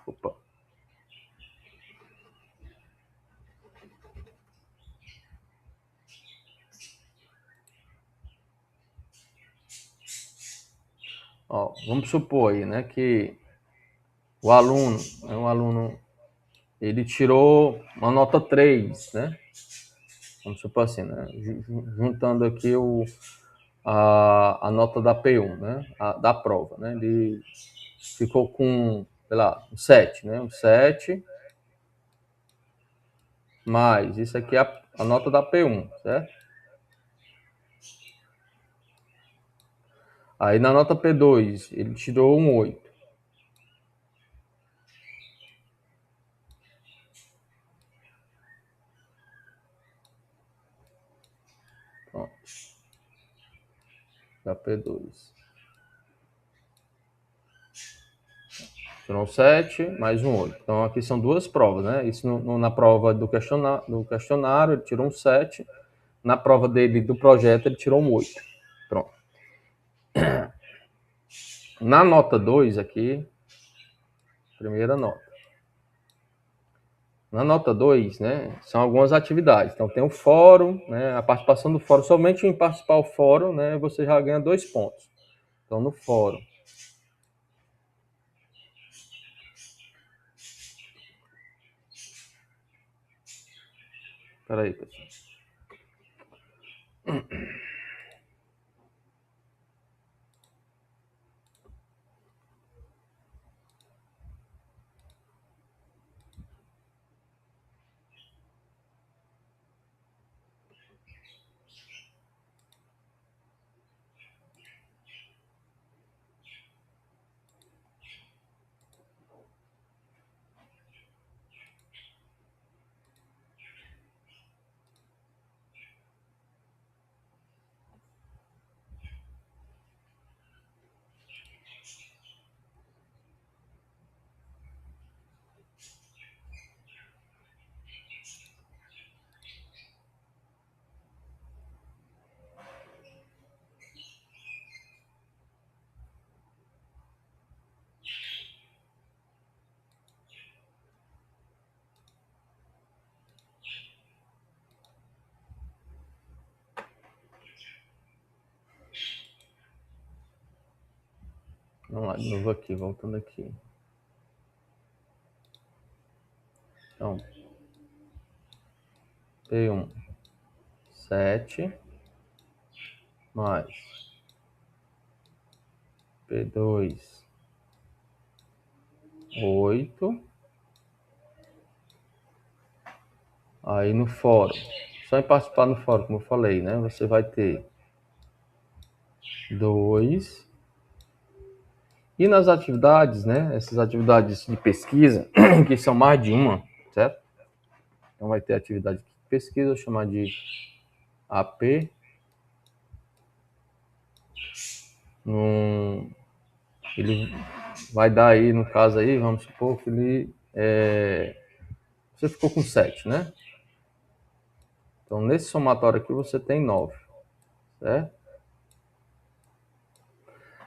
Opa. Ó, vamos supor aí, né, que o aluno, ele tirou uma nota 3, né? Vamos supor assim, né? Juntando aqui a nota da P1, né? Da prova, né? Ele ficou com, sei lá, um 7, né? Um 7 mais, isso aqui é a nota da P1, certo? Aí na nota P2, ele tirou um 8. Pronto. Da P2. Tirou um 7 mais um 8. Então aqui são duas provas, né? Isso na prova do questionário, ele tirou um 7. Na prova dele do projeto, ele tirou um 8. Pronto. Na nota 2 aqui, primeira nota. Na nota 2, né, são algumas atividades. Então tem o fórum, né, a participação do fórum. Somente em participar do fórum, né, você já ganha 2 pontos. Então no fórum. Espera aí, pessoal. Vamos lá, de novo aqui, voltando aqui. Então, P1, 7, mais P2, 8. Aí no fórum, só em participar no fórum, como eu falei, né, você vai ter 2. E nas atividades, né, essas atividades de pesquisa, que são mais de uma, certo? Então vai ter atividade de pesquisa, vou chamar de AP. Ele vai dar aí, no caso aí, vamos supor que ele você ficou com 7, né? Então nesse somatório aqui você tem 9, certo?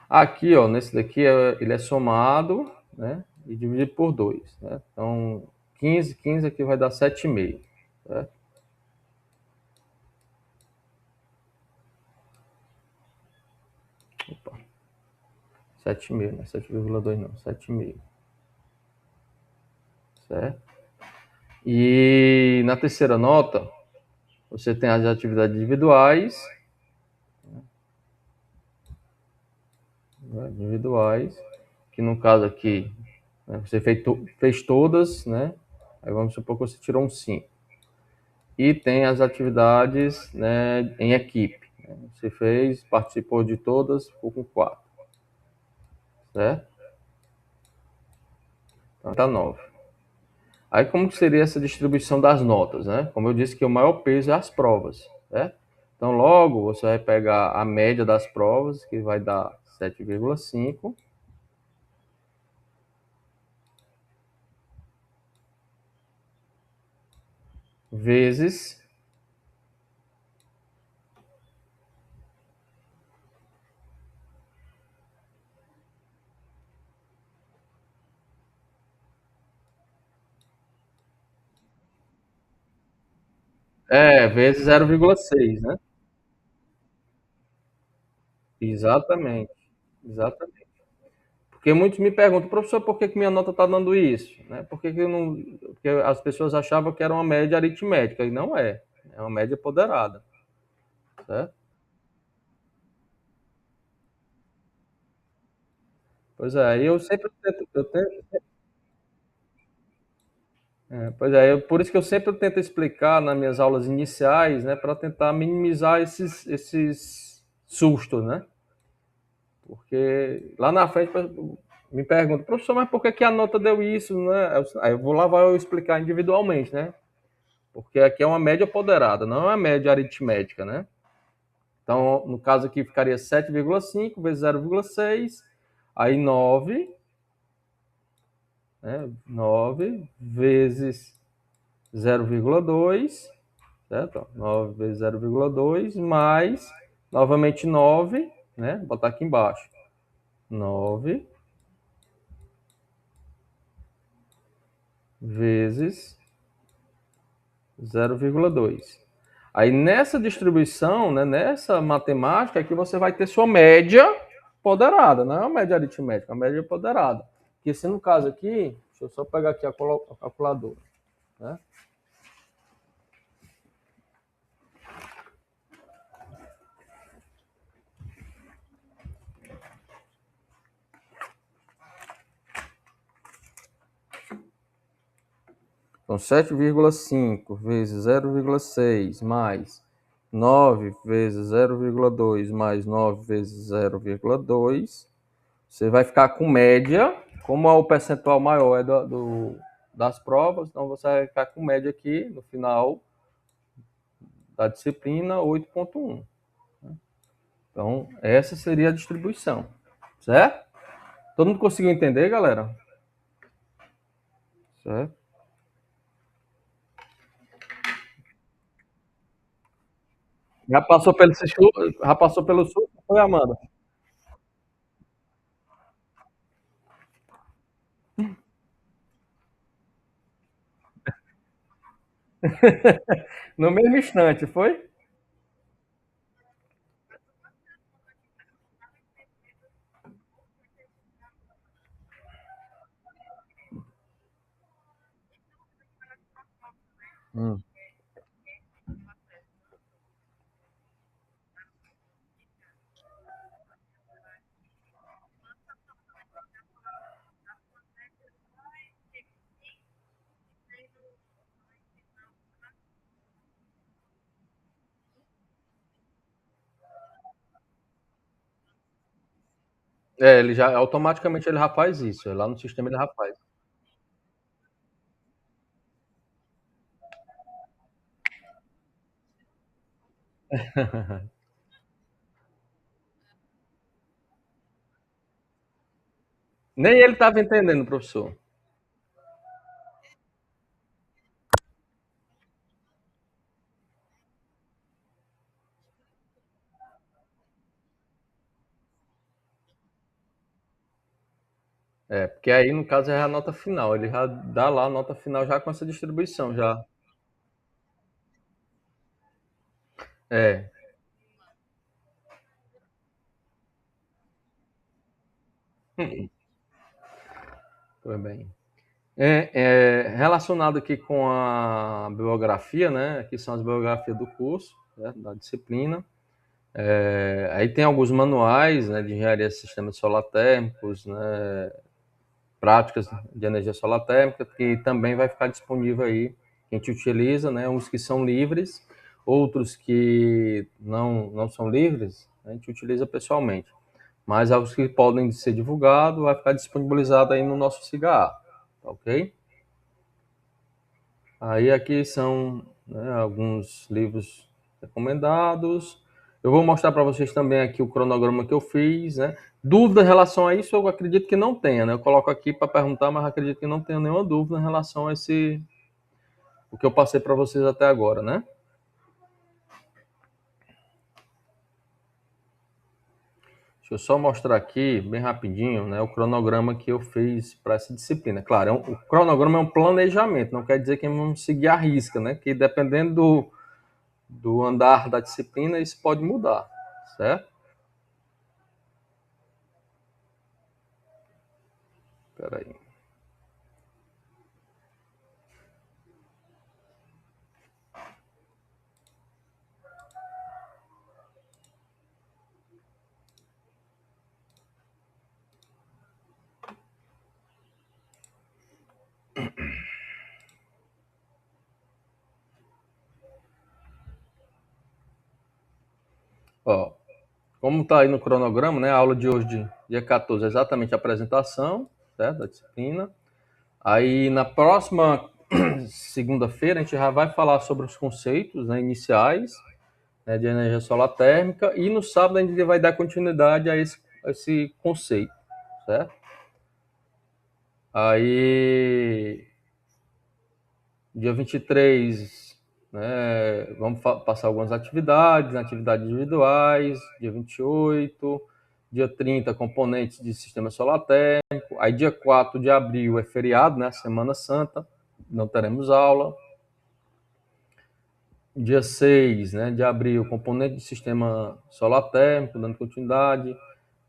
Aqui, ó, nesse daqui ele é somado, né? E dividido por 2, né? Então 15 aqui vai dar 7,5, certo? Opa. 7,5, não é 7,2 não, 7,5. Certo? E na terceira nota, você tem as atividades individuais, né, que no caso aqui, né, você fez todas, né? Aí vamos supor que você tirou um 5. E tem as atividades, né, em equipe. Né? Você fez, participou de todas, ficou com 4. Certo? Então tá 9. Aí como que seria essa distribuição das notas, né? Como eu disse que o maior peso é as provas, certo? Então, logo, você vai pegar a média das provas, que vai dar 7,5, vezes vezes 0,6, né? Exatamente, exatamente. Porque muitos me perguntam, professor, por que que minha nota está dando isso? Né? Por que que eu não... Porque as pessoas achavam que era uma média aritmética, e não é. É uma média ponderada, certo? Pois é, eu sempre tento, pois é, por isso que eu sempre tento explicar nas minhas aulas iniciais, né, para tentar minimizar esses sustos, né? Porque lá na frente me perguntam, professor, mas por que que a nota deu isso, né? Aí eu vou lá vai eu explicar individualmente, né? Porque aqui é uma média ponderada, não é uma média aritmética, né? Então, no caso aqui ficaria 7,5 vezes 0,6, aí 9, né? 9 vezes 0,2, certo? 9 vezes 0,2 mais, novamente 9, né? Vou botar aqui embaixo. 9 vezes 0,2. Aí nessa distribuição, né, nessa matemática, aqui você vai ter sua média ponderada, não é uma média aritmética, é uma média ponderada. Que se no caso aqui, deixa eu só pegar aqui a calculadora, né? Então, 7,5 vezes 0,6 mais 9 vezes 0,2 mais 9 vezes 0,2, você vai ficar com média, como o percentual maior é das provas, então você vai ficar com média aqui no final da disciplina 8,1. Então, essa seria a distribuição, certo? Todo mundo conseguiu entender, galera? Certo? Já passou pelo sul, foi, Amanda? No mesmo instante, foi? Hum. Ele já automaticamente ele já faz isso. Lá no sistema ele já faz. Nem ele estava entendendo, professor. Porque aí no caso é a nota final. Ele já dá lá a nota final já com essa distribuição já. É, foi bem. Relacionado aqui com a bibliografia, né? Aqui são as biografias do curso, né, da disciplina. Aí tem alguns manuais, né, de engenharia de sistemas solar térmicos, né, práticas de energia solar térmica, que também vai ficar disponível aí, que a gente utiliza, né, uns que são livres, outros que não são livres, a gente utiliza pessoalmente. Mas os que podem ser divulgados, vai ficar disponibilizado aí no nosso CIGA, tá ok? Aí aqui são, né, alguns livros recomendados. Eu vou mostrar para vocês também aqui o cronograma que eu fiz, né? Dúvida em relação a isso, eu acredito que não tenha, né? Eu coloco aqui para perguntar, mas acredito que não tenha nenhuma dúvida em relação a o que eu passei para vocês até agora, né? Deixa eu só mostrar aqui, bem rapidinho, né, o cronograma que eu fiz para essa disciplina. Claro, o cronograma é um planejamento, não quer dizer que vamos seguir a risca, né? Que dependendo do andar da disciplina, isso pode mudar, certo? Espera aí. Ó, como está aí no cronograma, né? A aula de hoje, dia 14, é exatamente a apresentação, certo? Da disciplina. Aí na próxima segunda-feira a gente já vai falar sobre os conceitos, né, iniciais, né, de energia solar térmica, e no sábado a gente vai dar continuidade a esse conceito, certo? Aí, dia 23, né, vamos passar algumas atividades, né, atividades individuais, dia 28, dia 30, componentes de sistema solar térmico, aí dia 4 de abril é feriado, né, Semana Santa, não teremos aula. Dia 6, né, de abril, componente de sistema solar térmico, dando continuidade.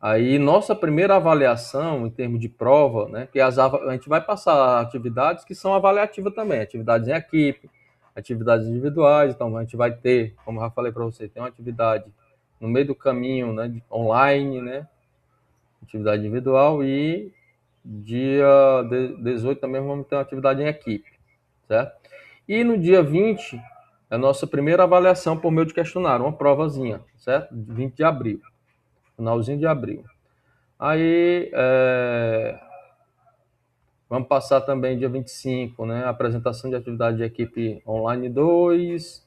Aí, nossa primeira avaliação em termos de prova, né, que a gente vai passar atividades que são avaliativas também, atividades em equipe, atividades individuais, então a gente vai ter, como eu já falei para você, tem uma atividade no meio do caminho, né, online, né, atividade individual, e dia 18 também vamos ter uma atividade em equipe, certo? E no dia 20, é a nossa primeira avaliação por meio de questionário, uma provazinha, certo? 20 de abril, finalzinho de abril. Aí, vamos passar também dia 25, né? Apresentação de atividade de equipe online 2,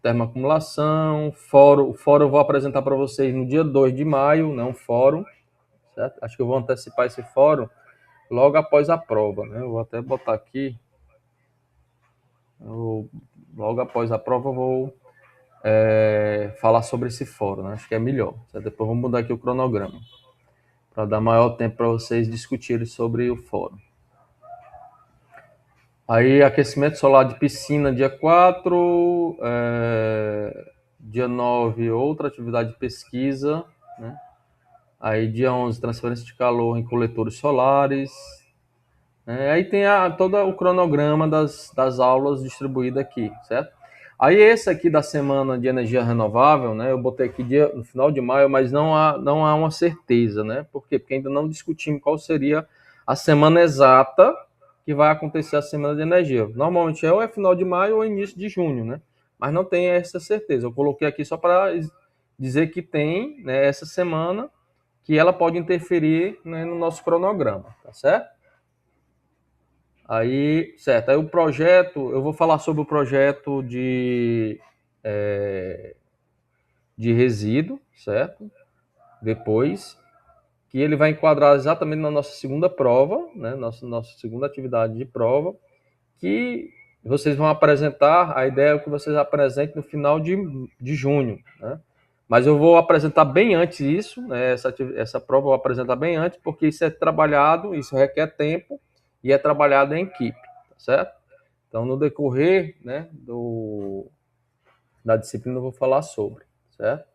termoacumulação, fórum. O fórum eu vou apresentar para vocês no dia 2 de maio, né? Um fórum, certo? Acho que eu vou antecipar esse fórum logo após a prova, né? Eu vou até botar aqui. Logo após a prova eu vou falar sobre esse fórum, né? Acho que é melhor. Depois vamos mudar aqui o cronograma, para dar maior tempo para vocês discutirem sobre o fórum. Aí, aquecimento solar de piscina, dia 4, dia 9, outra atividade de pesquisa, né? Aí, dia 11, transferência de calor em coletores solares. Aí tem todo o cronograma das aulas distribuído aqui, certo? Aí esse aqui da semana de energia renovável, né? Eu botei aqui no final de maio, mas não há uma certeza, né? Por quê? Porque ainda não discutimos qual seria a semana exata que vai acontecer a semana de energia. Normalmente ou é final de maio ou início de junho, né? Mas não tem essa certeza. Eu coloquei aqui só para dizer que tem, né, essa semana, que ela pode interferir, né, no nosso cronograma, tá certo? Aí, certo. Aí o projeto, eu vou falar sobre o projeto de resíduo, certo? Depois, que ele vai enquadrar exatamente na nossa segunda prova, né? Nossa segunda atividade de prova, que vocês vão apresentar, a ideia é que vocês apresentem no final de junho, né? Mas eu vou apresentar bem antes isso, né? Essa prova eu vou apresentar bem antes, porque isso é trabalhado, isso requer tempo e é trabalhado em equipe, tá certo? Então, no decorrer, né, da disciplina, eu vou falar sobre, certo?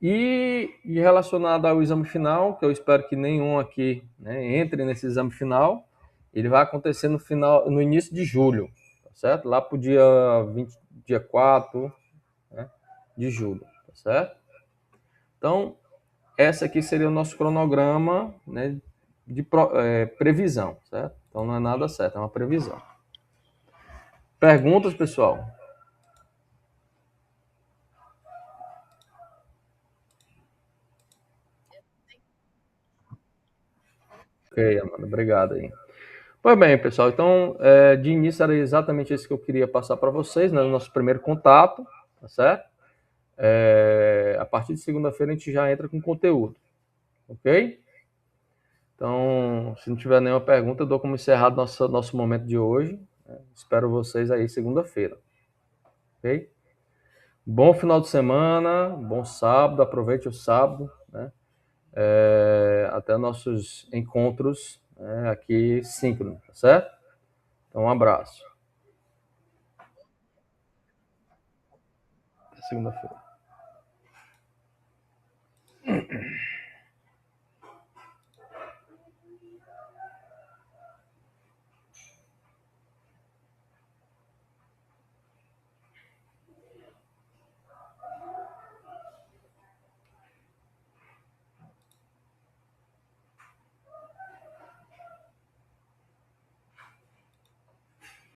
E relacionado ao exame final, que eu espero que nenhum aqui, né, entre nesse exame final, ele vai acontecer no início de julho, tá certo? Lá para o dia 20, dia 4, né, de julho, tá certo? Então, essa aqui seria o nosso cronograma, né, de previsão, certo? Então, não é nada certo, é uma previsão. Perguntas, pessoal? Ok, Amanda, obrigado aí. Pois bem, pessoal, então, de início era exatamente isso que eu queria passar para vocês, né, no nosso primeiro contato, tá certo? A partir de segunda-feira a gente já entra com conteúdo, ok? Então, se não tiver nenhuma pergunta, eu dou como encerrado nosso momento de hoje. Espero vocês aí segunda-feira, ok? Bom final de semana, bom sábado, aproveite o sábado, né? Até nossos encontros, né, aqui síncronos, tá certo? Então, um abraço. Até segunda-feira.